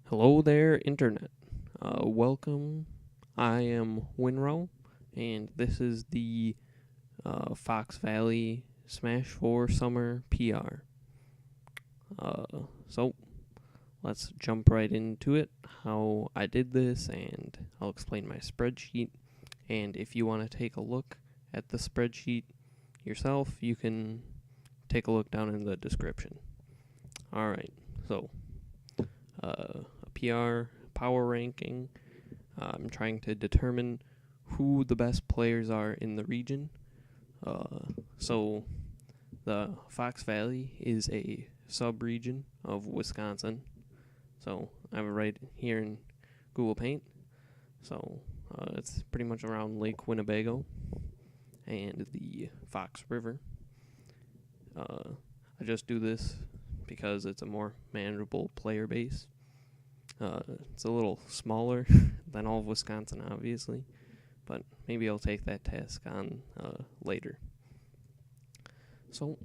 Hello there, Internet. Welcome. I am Winrow, and this is the Fox Valley Smash 4 Summer PR. So, let's jump right into it. How I did this, and I'll explain my spreadsheet. And if you want to take a look at the spreadsheet yourself, you can take a look down in the description. Alright, so a PR power ranking. I'm trying to determine who the best players are in the region. So the Fox Valley is a sub-region of Wisconsin. So I'm right here in Google Paint. So it's pretty much around Lake Winnebago and the Fox River. I just do this because it's a more manageable player base. It's a little smaller than all of Wisconsin, obviously, but maybe I'll take that task on later. So,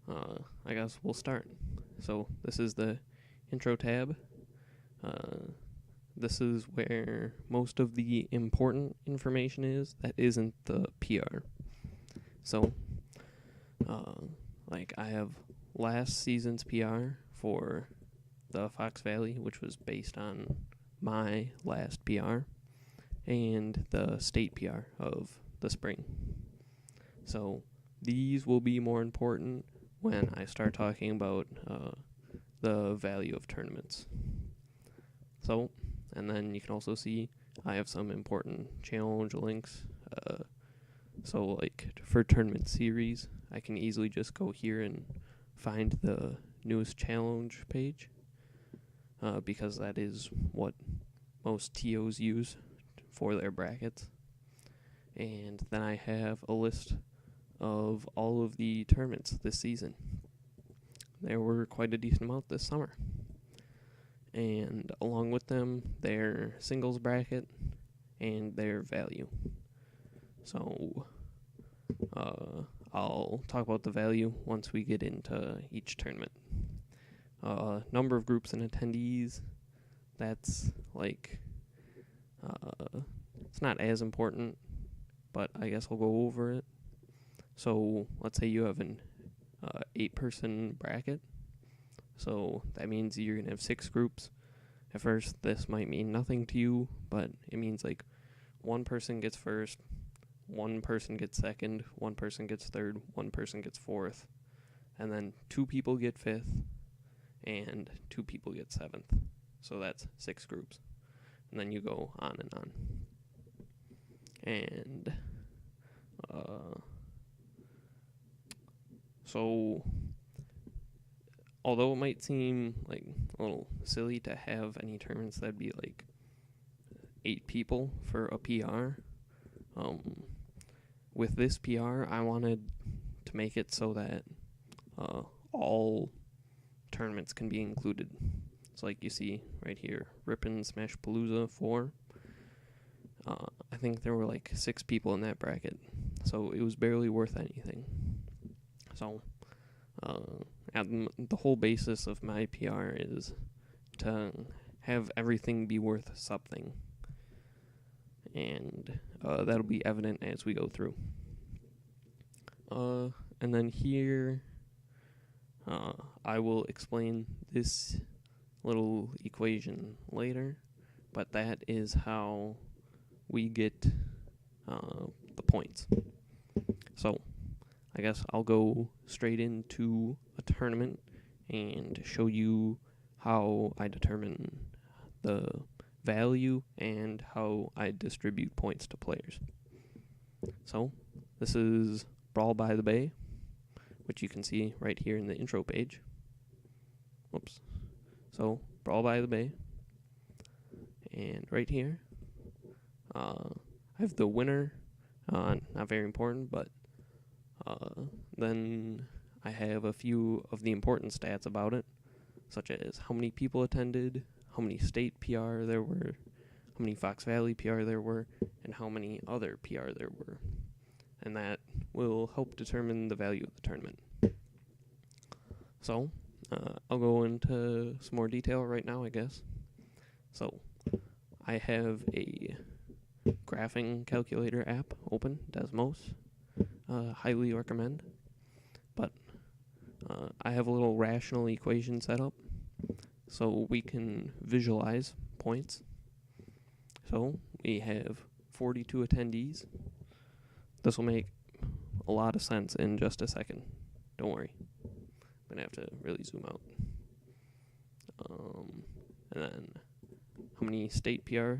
I guess we'll start. So, this is the intro tab. This is where most of the important information is that isn't the PR. So, I have last season's PR for the Fox Valley, which was based on my last PR, and the state PR of the spring. So these will be more important when I start talking about the value of tournaments. So, and then you can also see I have some important challenge links. So for tournament series, I can easily just go here and find the newest challenge page. Because that is what most TOs use for their brackets. And then I have a list of all of the tournaments this season. There were quite a decent amount this summer. And along with them, their singles bracket and their value. So I'll talk about the value once we get into each tournament. Number of groups and attendees, that's it's not as important, but I guess I'll go over it. So let's say you have an 8-person bracket. So that means you're going to have 6 groups. At first, this might mean nothing to you, but it means one person gets first, one person gets second, one person gets third, one person gets fourth, and then 2 people get fifth, and 2 people get 7th. So that's 6 groups. And then you go on and on. And so although it might seem a little silly to have any tournaments that'd be 8 people for a PR, with this PR I wanted to make it so that all tournaments can be included. So you see right here, Ripon Smash Palooza 4. I think there were 6 people in that bracket, so it was barely worth anything. So the whole basis of my PR is to have everything be worth something, and that'll be evident as we go through. And then here I will explain this little equation later, but that is how we get the points. So I guess I'll go straight into a tournament and show you how I determine the value and how I distribute points to players. So this is Brawl by the Bay, which you can see right here in the intro page. Whoops. So, Brawl by the Bay. And right here, I have the winner. Not very important, but then I have a few of the important stats about it, such as how many people attended, how many state PR there were, how many Fox Valley PR there were, and how many other PR there were. And that will help determine the value of the tournament. So, I'll go into some more detail right now, I guess. So I have a graphing calculator app open, Desmos. Highly recommend. But I have a little rational equation set up so we can visualize points. So we have 42 attendees. This will make a lot of sense in just a second. Don't worry. I'm going to have to really zoom out. And then how many state PR?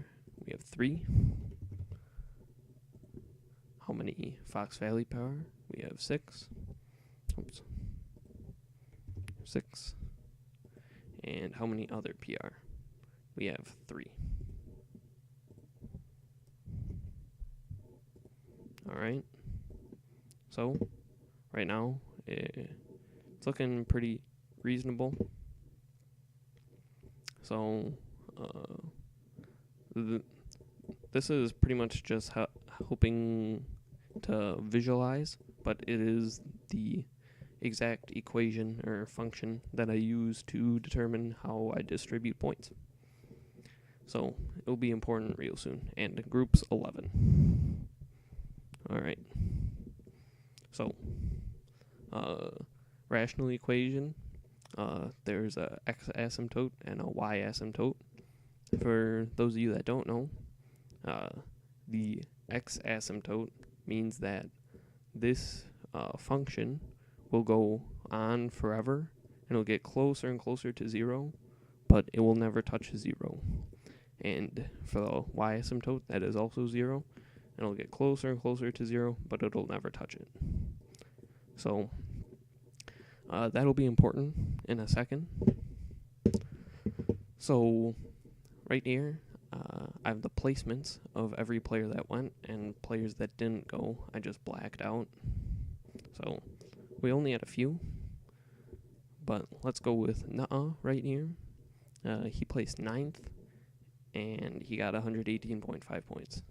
We have 3. How many Fox Valley PR? We have 6. Oops. 6. And how many other PR? We have 3. Alright. So, right now, it's looking pretty reasonable. So, this is pretty much just hoping to visualize, but it is the exact equation or function that I use to determine how I distribute points. So, it'll be important real soon. And groups 11. Alright. So, rational equation, there's a x asymptote and a y asymptote. For those of you that don't know, the x asymptote means that this function will go on forever, and it'll get closer and closer to 0, but it will never touch 0. And for the y asymptote, that is also 0, and it'll get closer and closer to 0, but it'll never touch it. So that'll be important in a second. So right here, I have the placements of every player that went and players that didn't go. I just blacked out. So we only had a few, but let's go with Nuh-uh right here. He placed 9th, and he got 118.5 points.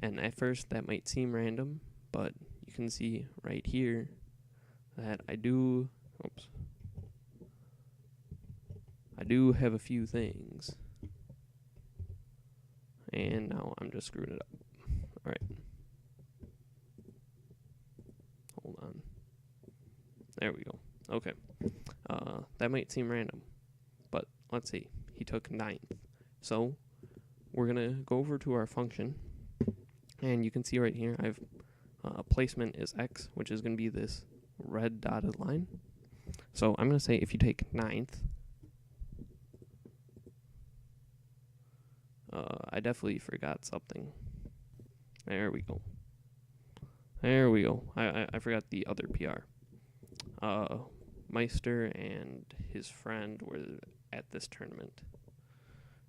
And at first, that might seem random, but you can see right here that I do have a few things. And now I'm just screwing it up. Alright. Hold on. There we go. Okay. That might seem random, but let's see. He took 9th. So we're going to go over to our function, and you can see right here I have placement is x, which is going to be this red dotted line. So I'm going to say if you take 9th, I definitely forgot something. There we go. There we go. I forgot the other PR. Meister and his friend were at this tournament.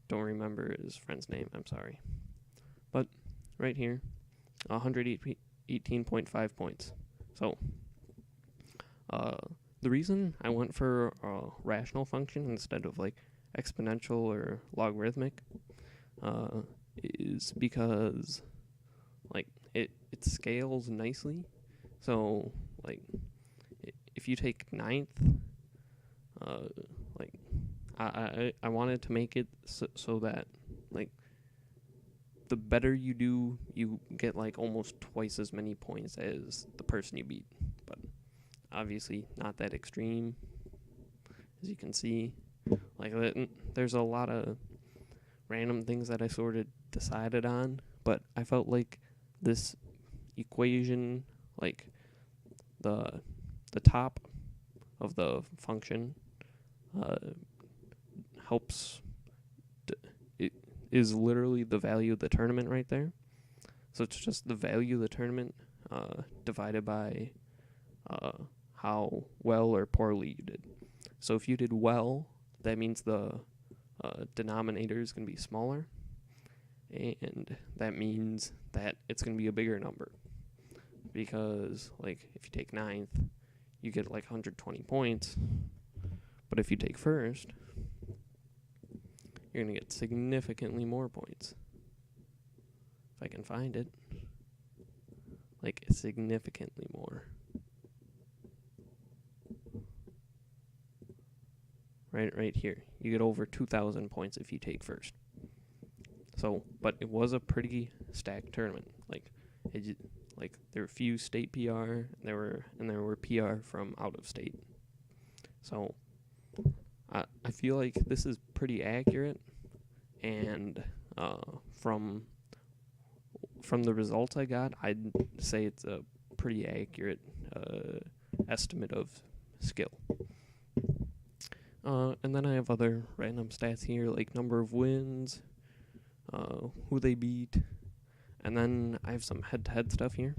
Don't remember his friend's name, I'm sorry. But right here, 118.5 points. So the reason I went for a rational function instead of like exponential or logarithmic is because like it scales nicely. So like if you take 9th, like I wanted to make it so that like the better you do, you get like almost twice as many points as the person you beat. But obviously not that extreme, as you can see. Like there's a lot of random things that I sort of decided on, but I felt like this equation, like the top of the function, helps. It is literally the value of the tournament right there. So it's just the value of the tournament divided by how well or poorly you did. So if you did well, that means the denominator is going to be smaller, and that means that it's going to be a bigger number. Because, like, if you take 9th, you get like 120 points, but if you take 1st, you're going to get significantly more points. If I can find it. Like, significantly more. Right here. You get over 2,000 points if you take 1st. So, but it was a pretty stacked tournament. There were a few state PR, and there were PR from out of state. So, I feel like this is pretty accurate, and from the results I got, I'd say it's a pretty accurate estimate of skill. And then I have other random stats here, like number of wins, who they beat, and then I have some head-to-head stuff here.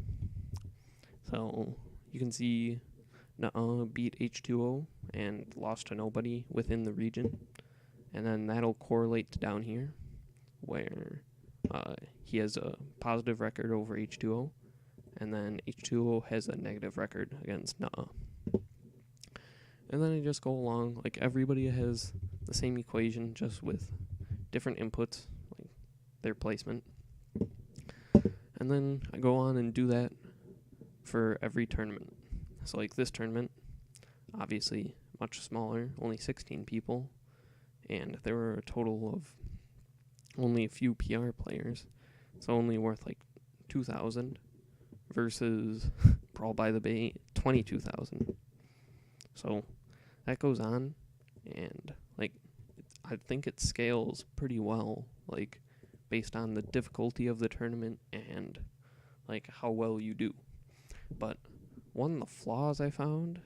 So you can see beat H2O and lost to nobody within the region. And then that'll correlate to down here, where he has a positive record over H2O, and then H2O has a negative record against Nuh-uh. And then I just go along, like everybody has the same equation, just with different inputs, like their placement. And then I go on and do that for every tournament. So like this tournament, obviously much smaller, only 16 people, and there were a total of only a few PR players, so only worth like 2,000 versus Brawl by the Bay 22,000. So that goes on, and like I think it scales pretty well, like based on the difficulty of the tournament and like how well you do. But one of the flaws I found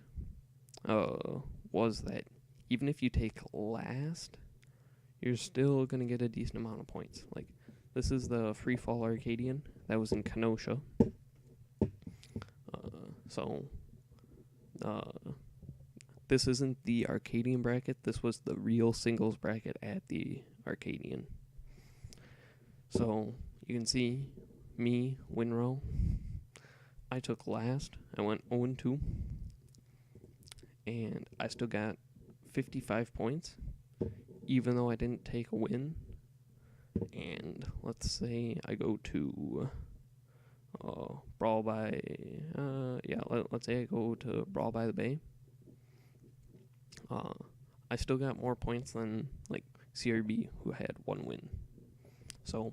was that even if you take last, you're still going to get a decent amount of points. Like, this is the Free Fall Arcadian that was in Kenosha. This isn't the Arcadian bracket. This was the real singles bracket at the Arcadian. So, you can see me, Winrow. I took last. I went 0-2. And I still got 55 points, even though I didn't take a win. And let's say I go to Brawl by, let's say I go to Brawl by the Bay. I still got more points than like CRB, who had one win. So,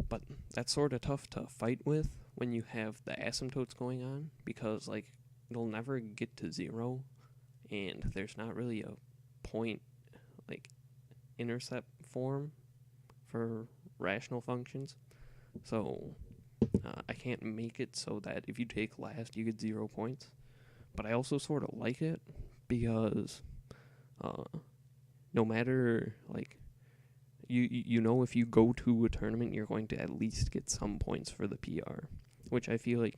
but that's sort of tough to fight with when you have the asymptotes going on, because like it'll never get to 0, and there's not really a point like intercept form for rational functions. So I can't make it so that if you take last, you get 0 points. But I also sort of like it because no matter like you know if you go to a tournament, you're going to at least get some points for the PR, which I feel like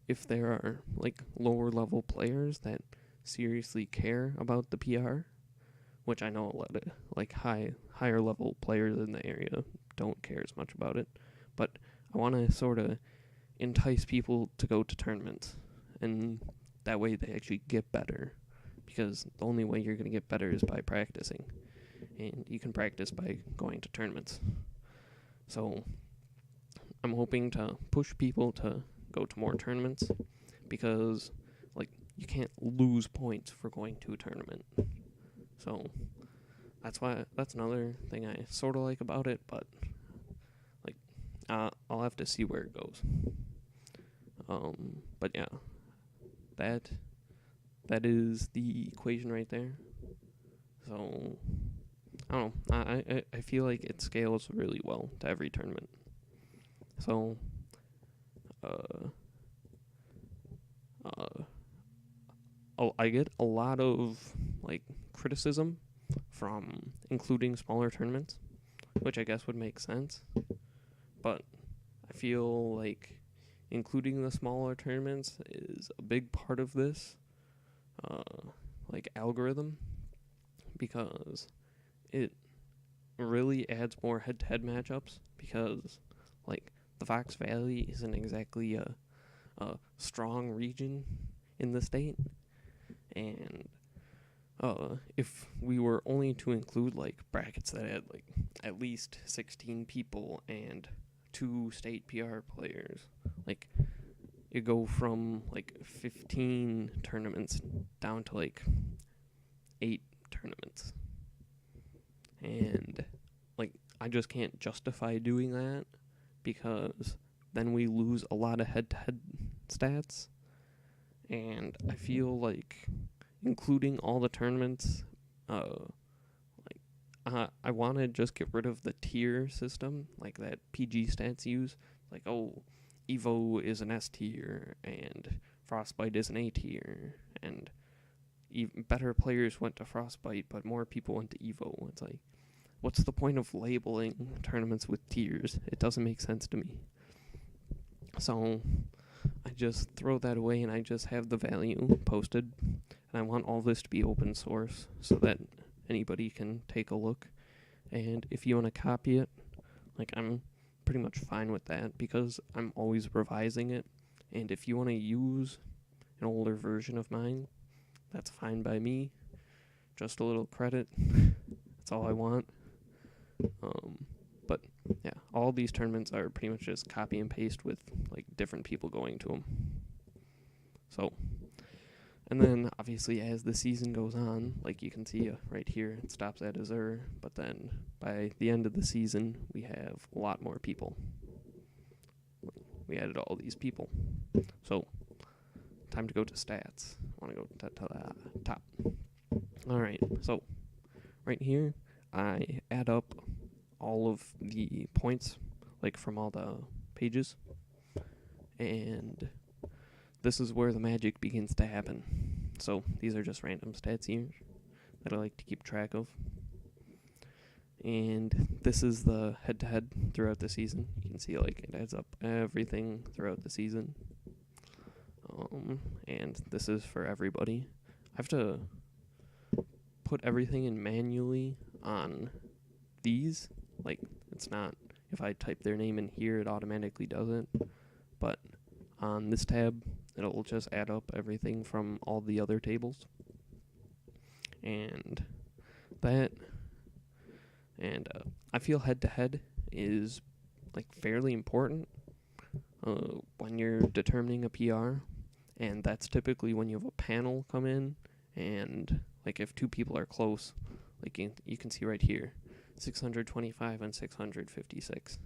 if there are like lower level players that seriously care about the PR, which I know a lot of like higher level players in the area don't care as much about it, but I want to sort of entice people to go to tournaments, and that way they actually get better, because the only way you're going to get better is by practicing, and you can practice by going to tournaments. So I'm hoping to push people to go to more tournaments, because like you can't lose points for going to a tournament. So that's another thing I sort of like about it, but like I'll have to see where it goes. But yeah, that is the equation right there. So I don't know. I feel like it scales really well to every tournament. So I get a lot of like criticism from including smaller tournaments, which I guess would make sense. But I feel like including the smaller tournaments is a big part of this like algorithm, because it really adds more head-to-head matchups, because like the Fox Valley isn't exactly a strong region in the state, and if we were only to include like brackets that had like at least 16 people and 2 state PR players, like you go from like 15 tournaments down to like 8 tournaments. And like I just can't justify doing that because then we lose a lot of head-to-head stats. And I feel like including all the tournaments, I want to just get rid of the tier system, like that PG stats use. Like, oh, Evo is an S tier, and Frostbite is an A tier, and even better players went to Frostbite, but more people went to Evo. It's like, what's the point of labeling tournaments with tiers? It doesn't make sense to me. So I just throw that away, and I just have the value posted. And I want all this to be open source so that anybody can take a look. And if you want to copy it, like, I'm pretty much fine with that because I'm always revising it. And if you want to use an older version of mine, that's fine by me. Just a little credit. That's all I want. But yeah, all these tournaments are pretty much just copy and paste with like different people going to them. So, and then obviously as the season goes on, like you can see right here, it stops at Azure, but then by the end of the season, we have a lot more people. We added all these people. So, time to go to stats. I want to go to the top. Alright, so right here, I add up all of the points, like from all the pages, and this is where the magic begins to happen. So these are just random stats here that I like to keep track of. And this is the head-to-head throughout the season. You can see like it adds up everything throughout the season. And this is for everybody. I have to put everything in manually on these. Like, it's not, if I type their name in here, it automatically does it. But on this tab, it'll just add up everything from all the other tables. And that, and I feel head-to-head is like fairly important when you're determining a PR. And that's typically when you have a panel come in, and like if two people are close, like you can see right here, 625 and 656.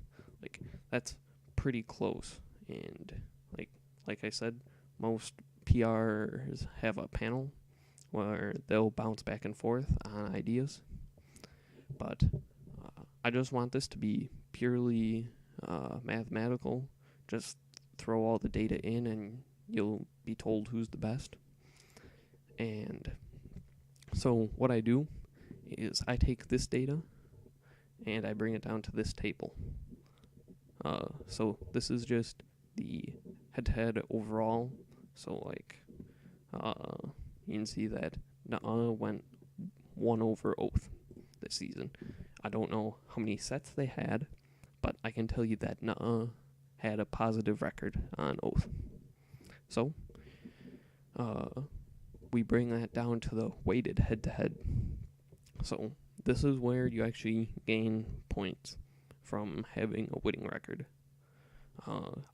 Like, that's pretty close. And like I said, most PRs have a panel where they'll bounce back and forth on ideas. But I just want this to be purely mathematical. Just throw all the data in and you'll be told who's the best. And so what I do is I take this data and I bring it down to this table. So this is just the head-to-head overall. So like, you can see that Nuh-uh went 1 over Oath this season. I don't know how many sets they had, but I can tell you that Nuh-uh had a positive record on Oath. So, we bring that down to the weighted head-to-head. So, this is where you actually gain points from having a winning record.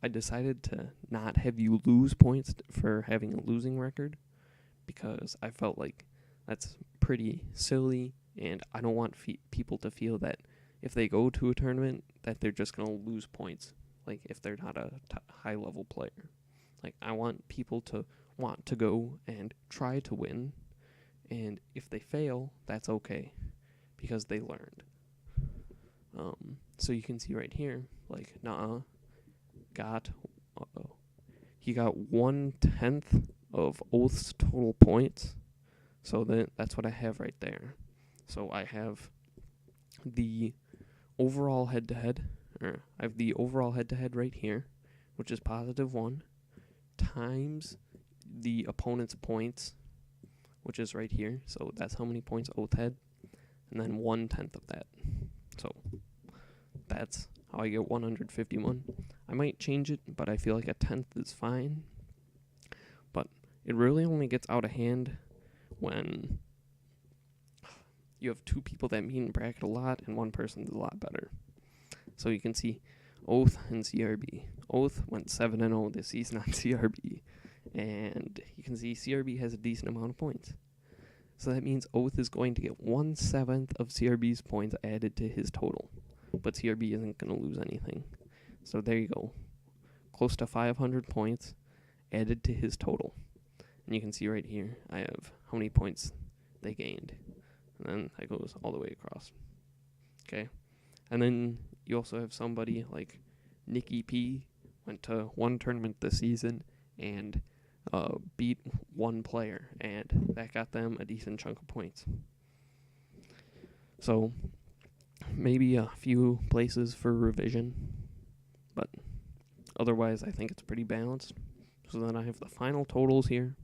I decided to not have you lose points for having a losing record because I felt like that's pretty silly, and I don't want people to feel that if they go to a tournament that they're just going to lose points, like if they're not a high-level player. Like, I want people to want to go and try to win, and if they fail, that's okay, because they learned. So you can see right here, like, he got 1/10 of Oath's total points, so that's what I have right there. So I have the overall head-to-head, or I have the overall head-to-head right here, which is +1, times the opponent's points, which is right here. So that's how many points Oath had, and then 1/10 of that. So that's how I get 151. I might change it, but I feel like 1/10 is fine. But it really only gets out of hand when you have two people that meet in bracket a lot and one person's a lot better. So you can see Oath and CRB. Oath went 7-0 this season on CRB. And you can see CRB has a decent amount of points. So that means Oath is going to get 1/7 of CRB's points added to his total. but CRB isn't going to lose anything. So there you go. Close to 500 points added to his total. And you can see right here, I have how many points they gained. And then that goes all the way across. Okay. And then you also have somebody like Nikki P. went to one tournament this season and beat one player, and that got them a decent chunk of points. So maybe a few places for revision, but otherwise I think it's pretty balanced. So then I have the final totals here,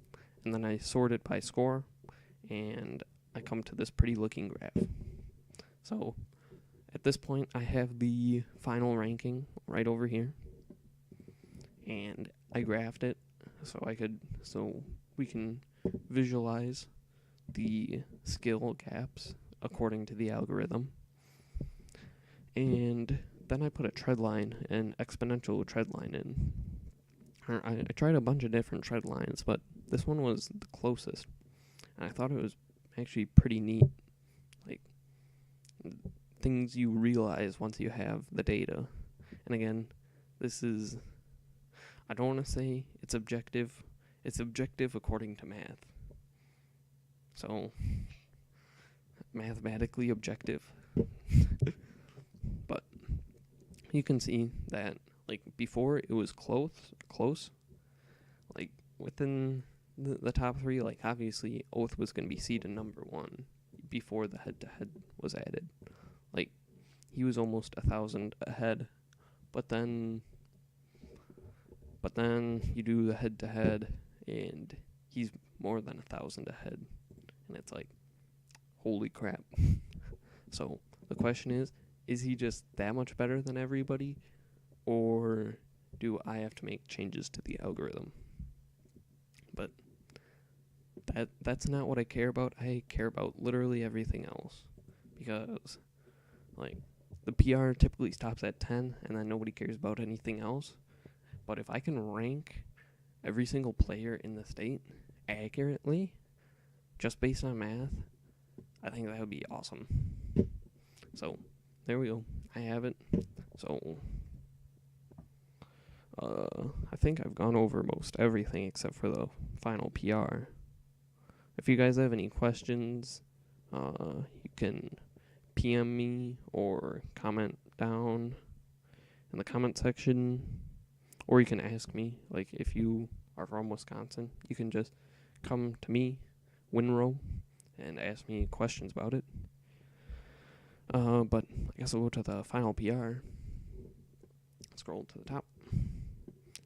and then I sort it by score, and I come to this pretty looking graph. So at this point I have the final ranking right over here, and I graphed it so we can visualize the skill gaps according to the algorithm. And then I put a tread line, an exponential tread line in. I tried a bunch of different tread lines, but this one was the closest. And I thought it was actually pretty neat. Like, things you realize once you have the data. And again, I don't want to say it's objective. It's objective according to math. So, mathematically objective. But you can see that, like, before it was close. Like, within the top three, like, obviously Oath was going to be seeded number 1 before the head-to-head was added. Like, he was almost 1,000 ahead, but then you do the head-to-head, and he's more than 1,000 ahead, and it's like, holy crap. So the question is he just that much better than everybody, or do I have to make changes to the algorithm? But that's not what I care about. I care about literally everything else, because, like, the PR typically stops at 10, and then nobody cares about anything else. But if I can rank every single player in the state accurately, just based on math, I think that would be awesome. So, there we go. I have it. So, I think I've gone over most everything except for the final PR. If you guys have any questions, you can PM me or comment down in the comment section, or you can ask me. Like, if you are from Wisconsin, you can just come to me, Winrow, and ask me questions about it. But I guess I'll go to the final PR. Scroll to the top.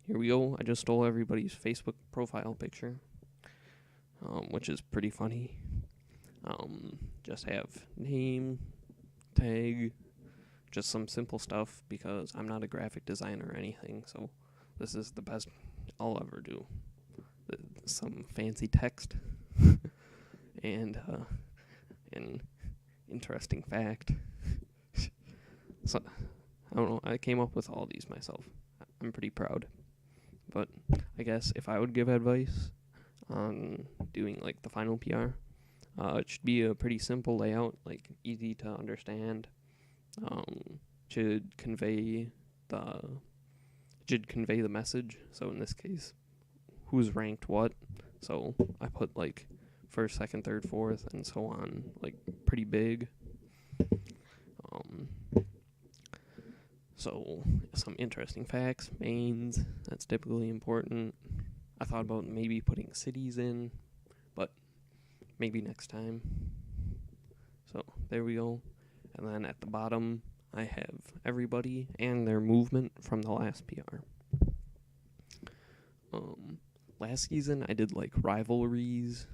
Here we go. I just stole everybody's Facebook profile picture, which is pretty funny. Just have name, tag, just some simple stuff, because I'm not a graphic designer or anything, so this is the best I'll ever do. Some fancy text and an interesting fact. So, I don't know, I came up with all these myself. I'm pretty proud. But I guess if I would give advice on doing, like, the final PR, it should be a pretty simple layout, like, easy to understand. Should convey the message. So in this case, who's ranked what. So I put, like, first, second, third, fourth, and so on, like, pretty big. So some interesting facts, mains, that's typically important. I thought about maybe putting cities in, but maybe next time. So there we go. And then at the bottom, I have everybody and their movement from the last PR. Last season, I did, like, rivalries.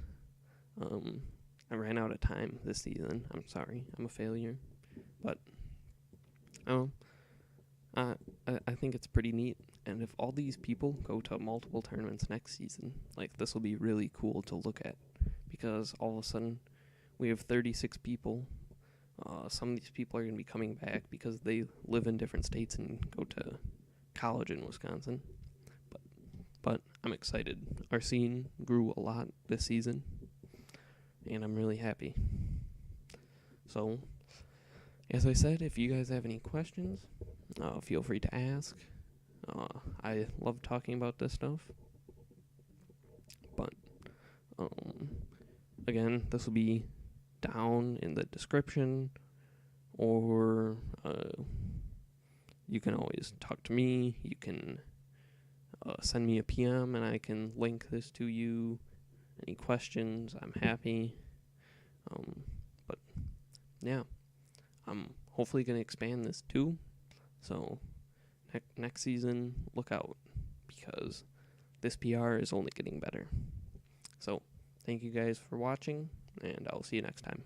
I ran out of time this season. I'm sorry. I'm a failure. But, I think it's pretty neat. And if all these people go to multiple tournaments next season, like, this will be really cool to look at. Because all of a sudden, we have 36 people. Some of these people are going to be coming back because they live in different states and go to college in Wisconsin. But I'm excited. Our scene grew a lot this season, and I'm really happy. So, as I said, if you guys have any questions, feel free to ask. I love talking about this stuff. But, again, this will be down in the description, or you can always talk to me. You can send me a PM and I can link this to you. Any questions, I'm happy. But yeah, I'm hopefully going to expand this too. So next season, look out, because this PR is only getting better. So thank you guys for watching, and I'll see you next time.